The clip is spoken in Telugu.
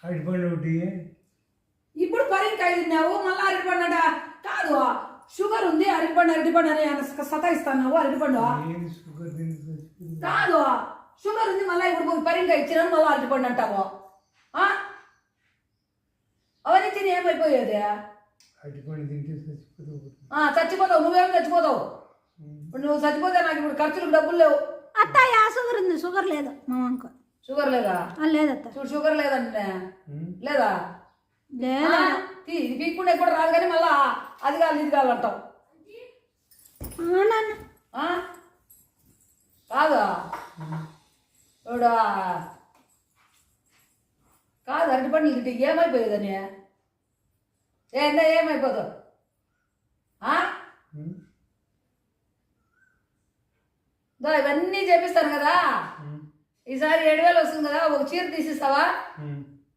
అరటిపండు ఒకటి. ఇప్పుడు పరింకాయ తిన్నావు మళ్ళీ అరటిపండు అంట. కాదు షుగర్ ఉంది, అరటిపండు అని సతాయిస్తాను. అరటిపండు ఏది షుగర్ తిని చచ్చిపోయింది? కాదు, షుగర్ ఉంది మళ్ళీ ఇప్పుడు పరింకాయ ఇచ్చినాను మళ్ళీ అరటిపండు అంటావు. అవన్నీ తిని ఏమైపోయేది? అరటిపండు తింటే చచ్చిపోతావు. చచ్చిపోతావు. నువ్వేం చచ్చిపోతావు? ఇప్పుడు నువ్వు చచ్చిపోతే నాకు ఇప్పుడు ఖర్చులకు డబ్బులు లేవు. అత్తయ్య షుగర్ ఉంది. షుగర్ లేదు మా అనుకో. షుగర్ లేదా? లేదత్త. చూడు షుగర్ లేదంటే లేదా? లేదా ఇది పీక్కుండే కూడా రాదు కానీ మళ్ళా అది కాదు ఇది కావాలంటావు. కాదా చూడా? కాదు అరటిపండ్లు తింటే ఏమైపోయేదని? ఏందా ఏమైపోతావు? ఇవన్నీ చేపిస్తాను కదా, ఈసారి 7,000 వస్తుంది కదా, ఒక చీర తీసిస్తావా?